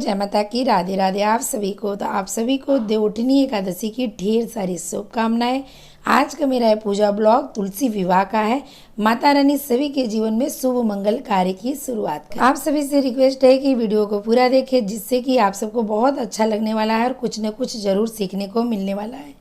जय माता की, राधे राधे आप सभी को। तो आप सभी को देवउठनी एकादशी की ढेर सारी शुभकामनाएं। आज का मेरा पूजा ब्लॉग तुलसी विवाह का है। माता रानी सभी के जीवन में शुभ मंगल कार्य की शुरुआत करें। आप सभी से रिक्वेस्ट है कि वीडियो को पूरा देखें, जिससे कि आप सबको बहुत अच्छा लगने वाला है और कुछ न कुछ जरूर सीखने को मिलने वाला है।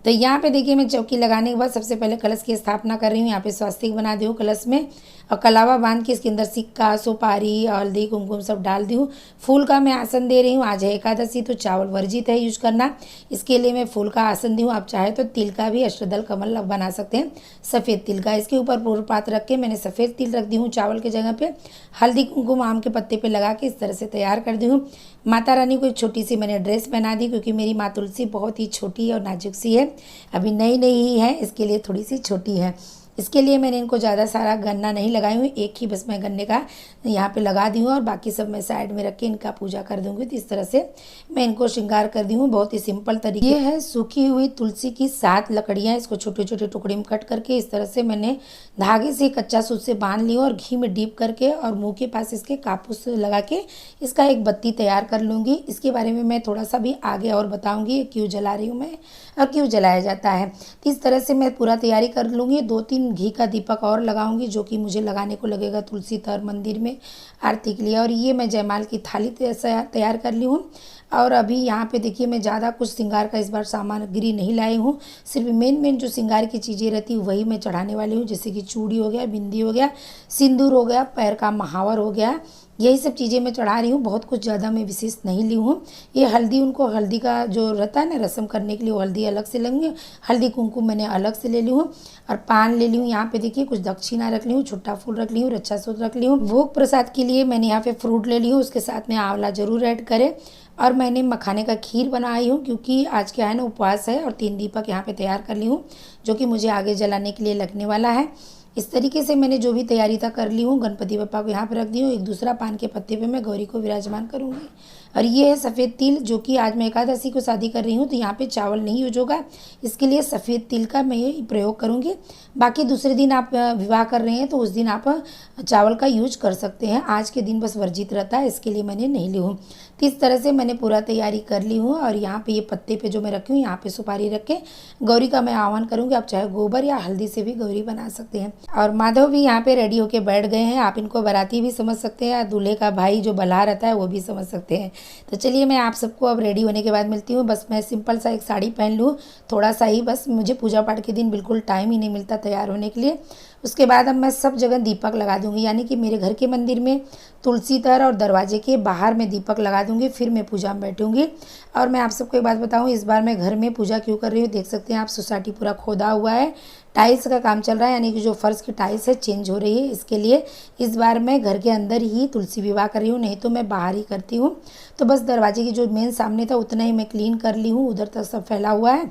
तो यहाँ पे देखिए, मैं चौकी लगाने के बाद सबसे पहले कलश की स्थापना कर रही हूँ। यहाँ पे स्वास्तिक बना दी हूँ कलश में, और कलावा बांध के इसके अंदर सिक्का, सुपारी, हल्दी, कुमकुम सब डाल दी हूँ। फूल का मैं आसन दे रही हूँ। आज है एकादशी, तो चावल वर्जित है यूज करना। इसके लिए मैं फूल का आसन दी हूँ। आप चाहे तो तिल का भी अष्टदल कमल बना सकते हैं, सफ़ेद तिल का। इसके ऊपर पूर्व पात रख के मैंने सफ़ेद तिल रख दी हूँ चावल के जगह पे। हल्दी, कुमकुम आम के पत्ते पे लगा के इस तरह से तैयार कर दी हूँ। माता रानी को एक छोटी सी मैंने ड्रेस पहना दी, क्योंकि मेरी माँ तुलसी बहुत ही छोटी और नाजुक सी है, अभी नई नई ही है, इसके लिए थोड़ी सी छोटी है। इसके लिए मैंने इनको ज़्यादा सारा गन्ना नहीं लगाई हुई, एक ही बस मैं गन्ने का यहाँ पे लगा दी हूँ, और बाकी सब मैं साइड में रख के इनका पूजा कर दूँगी। तो इस तरह से मैं इनको श्रृंगार कर दी हूँ, बहुत ही सिंपल तरीके। ये है सूखी हुई तुलसी की 7 लकड़ियाँ। इसको छोटे छोटे टुकड़े में कट करके इस तरह से मैंने धागे से कच्चा सूत से बांध लिया, और घी में डीप करके और मुँह के पास इसके कापूस लगा के इसका एक बत्ती तैयार कर लूँगी। इसके बारे में मैं थोड़ा सा भी आगे और बताऊँगी, क्यों जला रही हूँ मैं और क्यों जलाया जाता है। तो इस तरह से मैं पूरा तैयारी कर लूँगी। 2-3 घी का दीपक और लगाऊंगी, जो कि मुझे लगाने को लगेगा तुलसी तर मंदिर में आरती के लिए। और ये मैं जयमाल की थाली तैयार कर ली हूँ। और अभी यहाँ पे देखिए, मैं ज़्यादा कुछ श्रृंगार का इस बार सामग्री नहीं लाई हूँ। सिर्फ मेन जो श्रृंगार की चीज़ें रहती वही मैं चढ़ाने वाली हूँ, जैसे कि चूड़ी हो गया, बिंदी हो गया, सिंदूर हो गया, पैर का महावर हो गया, यही सब चीज़ें मैं चढ़ा रही हूँ। बहुत कुछ ज़्यादा मैं विशेष नहीं ली हूँ। ये हल्दी, उनको हल्दी का जो रहता है ना रस्म करने के लिए, वो हल्दी अलग से लेंगे। हल्दी कुमकुम मैंने अलग से ले ली हूँ, और पान ले ली हूँ। यहाँ पे देखिए, कुछ दक्षिणा रख ली हूँ, छुट्टा फूल रख ली हूँ, रक्षा सूत्र रख ली हूँ। भोग प्रसाद के लिए मैंने यहाँ पे फ्रूट ले ली हूँ, उसके साथ में आंवला जरूर ऐड करें। और मैंने मखाने का खीर बनाई हूँ, क्योंकि आज क्या है ना, उपवास है। और 3 दीपक यहाँ पे तैयार कर ली हूँ, जो कि मुझे आगे जलाने के लिए लगने वाला है। इस तरीके से मैंने जो भी तैयारी था कर ली हूँ। गणपति बप्पा को यहाँ पे रख दी हूँ। एक दूसरा पान के पत्ते पे मैं गौरी को विराजमान करूँगी। और ये है सफ़ेद तिल, जो कि आज मैं एकादशी को शादी कर रही हूँ, तो यहाँ पे चावल नहीं यूज होगा, इसके लिए सफ़ेद तिल का मैं ये प्रयोग करूँगी। बाकी दूसरे दिन आप विवाह कर रहे हैं तो उस दिन आप चावल का यूज कर सकते हैं। आज के दिन बस वर्जित रहता है, इसके लिए मैंने नहीं ली हूँ। तो इस तरह से मैंने पूरा तैयारी कर ली हूँ। और यहाँ पे ये पत्ते पे जो मैं रखी हूँ, यहाँ पे सुपारी रख के गौरी का मैं आह्वान करूँगी। आप चाहे गोबर या हल्दी से भी गौरी बना सकते हैं। और माधव भी यहाँ पे रेडी होके बैठ गए हैं। आप इनको बाराती भी समझ सकते हैं, या दूल्हे का भाई जो बल्हा रहता है वो भी समझ सकते हैं। तो चलिए, मैं आप सबको अब रेडी होने के बाद मिलती हूँ। बस मैं सिंपल सा एक साड़ी पहन लूँ, थोड़ा सा ही, बस मुझे पूजा पाठ के दिन बिल्कुल टाइम ही नहीं मिलता तैयार होने के लिए। उसके बाद अब मैं सब जगह दीपक लगा दूंगी, यानी कि मेरे घर के मंदिर में तुलसी तर और दरवाजे के बाहर में दीपक लगा दूंगी, फिर मैं पूजा में बैठूंगी। और मैं आप सबको एक बात बताऊं, इस बार मैं घर में पूजा क्यों कर रही हूँ, देख सकते हैं आप, सोसाइटी पूरा खोदा हुआ है, टाइल्स का काम चल रहा है, यानी कि जो फर्श की टाइल्स है चेंज हो रही है। इसके लिए इस बार मैं घर के अंदर ही तुलसी विवाह कर रही हूँ, नहीं तो मैं बाहर ही करती हूँ। तो बस दरवाजे की जो मेन सामने था उतना ही मैं क्लीन कर ली हूँ, उधर तक सब फैला हुआ है।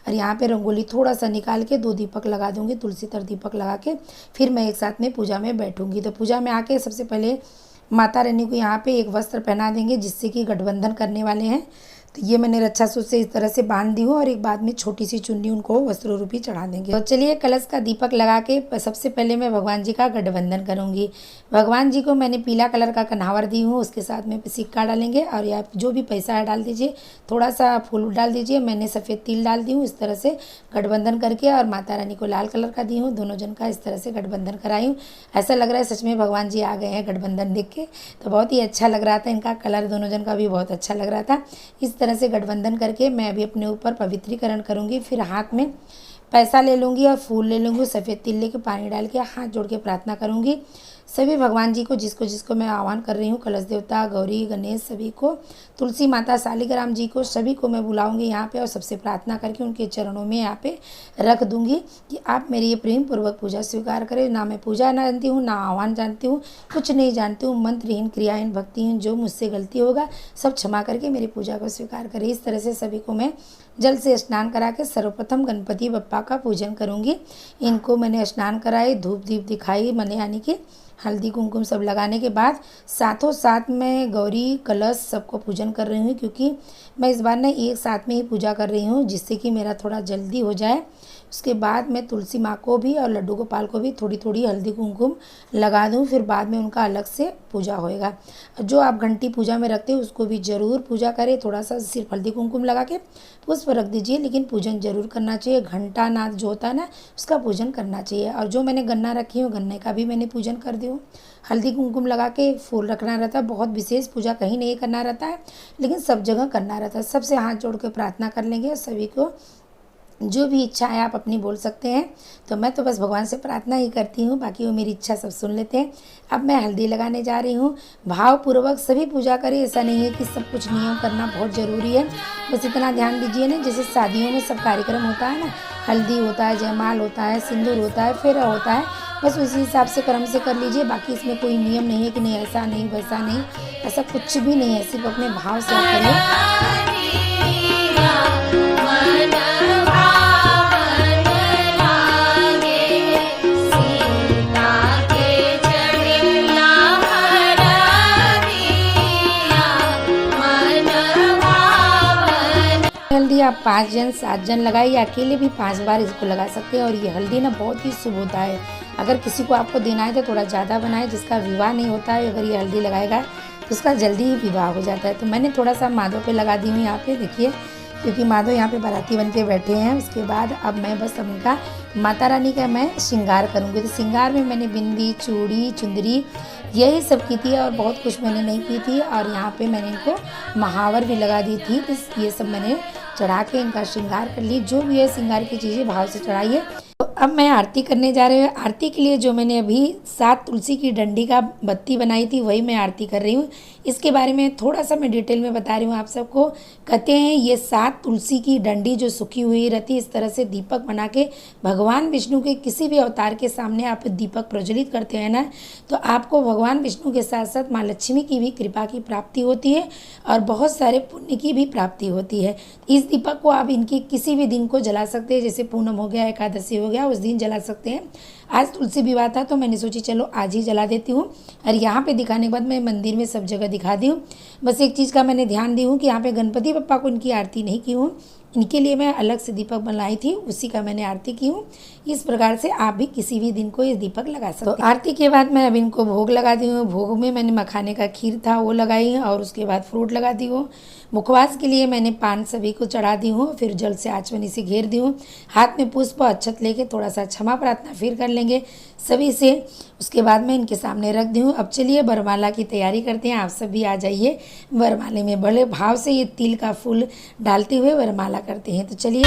और यहाँ पे रंगोली थोड़ा सा निकाल के 2 दीपक लगा दूँगी, तुलसी तर दीपक लगा के फिर मैं एक साथ में पूजा में बैठूँगी। तो पूजा में आके सबसे पहले माता रानी को यहाँ पे एक वस्त्र पहना देंगे, जिससे कि गठबंधन करने वाले हैं। तो ये मैंने रक्षा सूत्र से इस तरह से बांध दी हूँ, और एक बाद में छोटी सी चुन्नी उनको वस्त्र रूपी चढ़ा देंगे। तो चलिए, कलश का दीपक लगा के सबसे पहले मैं भगवान जी का गठबंधन करूँगी। भगवान जी को मैंने पीला कलर का कन्हावर दी हूँ, उसके साथ में सिक्का डालेंगे, और या जो भी पैसा है डाल दीजिए, थोड़ा सा फूल डाल दीजिए। मैंने सफ़ेद तिल डाल दी हूँ, इस तरह से गठबंधन करके, और माता रानी को लाल कलर का दी हूँ, दोनों जन का इस तरह से गठबंधन कराई हूँ। ऐसा लग रहा है सच में भगवान जी आ गए हैं गठबंधन देख के, तो बहुत ही अच्छा लग रहा था। इनका कलर दोनों जन का भी बहुत अच्छा लग रहा था। इस तरह से गठबंधन करके मैं अभी अपने ऊपर पवित्रीकरण करूँगी। फिर हाथ में पैसा ले लूँगी और फूल ले लूँगी, सफ़ेद तिल लेके पानी डाल के हाथ जोड़ के प्रार्थना करूँगी। सभी भगवान जी को, जिसको जिसको मैं आह्वान कर रही हूँ, कलश देवता, गौरी, गणेश, सभी को, तुलसी माता, शालिग्राम जी को, सभी को मैं बुलाऊंगी यहाँ पे, और सबसे प्रार्थना करके उनके चरणों में यहाँ पे रख दूँगी कि आप मेरी ये प्रेम पूर्वक पूजा स्वीकार करें। ना मैं पूजा जानती हूँ, ना आह्वान जानती हूँ, कुछ नहीं जानती हूँ, मंत्रहीन, क्रियाहीन, भक्तिहीन, जो मुझसे गलती होगा सब क्षमा करके मेरी पूजा को स्वीकार करें। इस तरह से सभी को मैं जल से स्नान करा के सर्वप्रथम गणपति बप्पा का पूजन करूँगी। इनको मैंने स्नान कराई, धूप दीप दिखाई, मैंने यानी कि हल्दी कुमकुम सब लगाने के बाद साथों साथ मैं गौरी, कलश सबको पूजन कर रही हूँ, क्योंकि मैं इस बार ना एक साथ में ही पूजा कर रही हूँ, जिससे कि मेरा थोड़ा जल्दी हो जाए। उसके बाद मैं तुलसी माँ को भी और लड्डू गोपाल को भी थोड़ी थोड़ी हल्दी कुमकुम लगा दूँ, फिर बाद में उनका अलग से पूजा होएगा। जो आप घंटी पूजा में रखते हो उसको भी ज़रूर पूजा करें, थोड़ा सा सिर्फ हल्दी कुमकुम लगा के पुष्प रख दीजिए, लेकिन पूजन जरूर करना चाहिए। घंटा नाद जो होता है ना, उसका पूजन करना चाहिए। और जो मैंने गन्ना रखी हूँ, गन्ने का भी मैंने पूजन कर दी हूँ। हल्दी कुमकुम लगा के फूल रखना रहता है। बहुत विशेष पूजा कहीं नहीं करना रहता है, लेकिन सब जगह करना रहता है। सबसे हाथ जोड़ के प्रार्थना कर लेंगे। सभी को जो भी इच्छा है आप अपनी बोल सकते हैं। तो मैं तो बस भगवान से प्रार्थना ही करती हूँ, बाकी वो मेरी इच्छा सब सुन लेते हैं। अब मैं हल्दी लगाने जा रही हूँ। भावपूर्वक सभी पूजा करें, ऐसा नहीं है कि सब कुछ नियम करना बहुत ज़रूरी है। बस इतना ध्यान दीजिए ना, जैसे शादियों में सब कार्यक्रम होता है ना, हल्दी होता है, जयमाल होता है, सिंदूर होता है, फेरा होता है, बस उसी हिसाब से क्रम से कर लीजिए। बाकी इसमें कोई नियम नहीं है कि नहीं ऐसा नहीं वैसा नहीं, ऐसा कुछ भी नहीं है। सिर्फ अपने भाव से आप करिए। हल्दी आप 5 जन 7 जन लगाइए, या अकेले भी 5 बार इसको लगा सकते हैं। और ये हल्दी ना बहुत ही शुभ होता है। अगर किसी को आपको देना है तो थोड़ा ज़्यादा बनाए। जिसका विवाह नहीं होता है, अगर ये हल्दी लगाएगा तो उसका जल्दी ही विवाह हो जाता है। तो मैंने थोड़ा सा माधव पे लगा दी हूँ यहाँ पे, देखिए, क्योंकि माधव यहाँ पे बाराती बन के बैठे हैं। उसके बाद अब मैं बस उनका माता रानी का मैं श्रृंगार करूँगी। तो श्रृंगार में मैंने बिंदी, चूड़ी, चुंदरी यही सब की थी, और बहुत कुछ मैंने नहीं की थी। और यहाँ पे मैंने इनको महावर भी लगा दी थी। तो ये सब मैंने चढ़ा के इनका श्रृंगार कर ली। जो भी है श्रृंगार की चीज़ें भाव से चढ़ाइए। तो अब मैं आरती करने जा रही हूँ। आरती के लिए जो मैंने अभी 7 तुलसी की डंडी का बत्ती बनाई थी, वही मैं आरती कर रही हूँ। इसके बारे में थोड़ा सा मैं डिटेल में बता रही हूँ आप सबको। कहते हैं ये 7 तुलसी की डंडी जो सूखी हुई रहती है, इस तरह से दीपक बना के भगवान विष्णु के किसी भी अवतार के सामने आप दीपक प्रज्वलित करते हैं ना, तो आपको भगवान विष्णु के साथ साथ माँ लक्ष्मी की भी कृपा की प्राप्ति होती है, और बहुत सारे पुण्य की भी प्राप्ति होती है। इस दीपक को आप इनके किसी भी दिन को जला सकते हैं, जैसे पूनम हो गया, एकादशी हो गया, उस दिन जला सकते हैं। आज तुलसी विवाह था तो मैंने सोची चलो आज ही जला देती हूँ। और यहाँ पे दिखाने के बाद मैं मंदिर में सब जगह दिखा दी हूँ। बस एक चीज़ का मैंने ध्यान दी हूँ कि यहाँ पे गणपति बप्पा को इनकी आरती नहीं की हूँ, इनके लिए मैं अलग से दीपक बनाई थी, उसी का मैंने आरती की हूँ। इस प्रकार से आप भी किसी भी दिन को ये दीपक लगा सकते हैं। तो आरती के बाद मैं अब इनको भोग लगा दी हूँ। भोग में मैंने मखाने का खीर था वो लगाई, और उसके बाद फ्रूट लगा दी हूँ। मुखवास के लिए मैंने पान सभी को चढ़ा दी हूँ, फिर जल से आचमनी से घेर दी हूँ। हाथ में पुष्प अक्षत लेके थोड़ा सा क्षमा प्रार्थना फिर कर लेंगे सभी से। उसके बाद मैं इनके सामने रख दी हूँ। अब चलिए वरमाला की तैयारी करते हैं। आप सब भी आ जाइए वरमाले में। बड़े भाव से ये तिल का फूल डालते हुए वरमाला करते हैं। तो चलिए।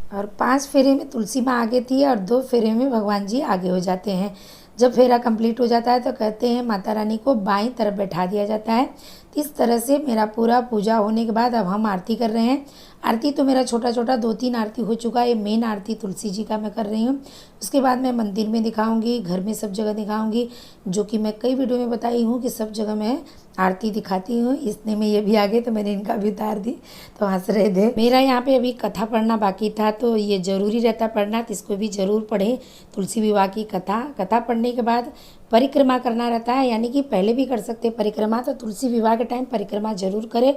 और 5 फेरे में तुलसी माँ आगे थी, और 2 फेरे में भगवान जी आगे हो जाते हैं। जब फेरा कंप्लीट हो जाता है तो कहते हैं माता रानी को बाईं तरफ बैठा दिया जाता है। इस तरह से मेरा पूरा पूजा होने के बाद अब हम आरती कर रहे हैं। आरती तो मेरा छोटा छोटा 2-3 आरती हो चुका है। ये मेन आरती तुलसी जी का मैं कर रही हूँ। उसके बाद मैं मंदिर में दिखाऊंगी, घर में सब जगह दिखाऊंगी, जो कि मैं कई वीडियो में बताई हूँ कि सब जगह मैं आरती दिखाती हूँ। इतने में ये भी आ गए तो मैंने इनका भी उतार दी, तो हंस रहे थे। मेरा यहाँ पे अभी कथा पढ़ना बाकी था, तो ये ज़रूरी रहता पढ़ना, तो इसको भी ज़रूर पढ़ें। तुलसी विवाह की कथा पढ़ने के बाद परिक्रमा करना रहता है, यानी कि पहले भी कर सकते परिक्रमा, तो तुलसी विवाह के टाइम परिक्रमा जरूर करें।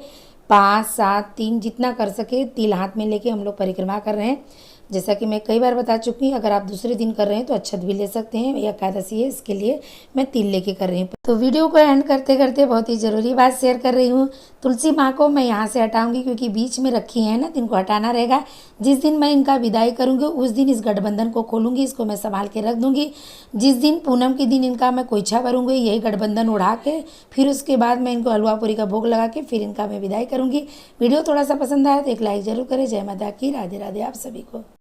5, 7, 3 जितना कर सके तिल हाथ में लेके हम लोग परिक्रमा कर रहे हैं। जैसा कि मैं कई बार बता चुकी हूँ, अगर आप दूसरे दिन कर रहे हैं तो अक्षत भी ले सकते हैं, या एकादशी है इसके लिए मैं तिल लेके कर रही हूँ। तो तो वीडियो को एंड करते करते बहुत ही ज़रूरी बात शेयर कर रही हूँ। तुलसी माँ को मैं यहाँ से हटाऊंगी क्योंकि बीच में रखी है ना, तो इनको हटाना रहेगा। जिस दिन मैं इनका विदाई करूँगी उस दिन इस गठबंधन को खोलूँगी, इसको मैं संभाल के रख दूँगी। जिस दिन पूनम के दिन इनका मैं कोइछा भरूँगी, यही गठबंधन उड़ा के फिर उसके बाद मैं इनको हलवा पूरी का भोग लगा के फिर इनका मैं विदाई करूँगी। वीडियो थोड़ा सा पसंद आया तो एक लाइक ज़रूर करें। जय माता की, राधे राधे आप सभी को।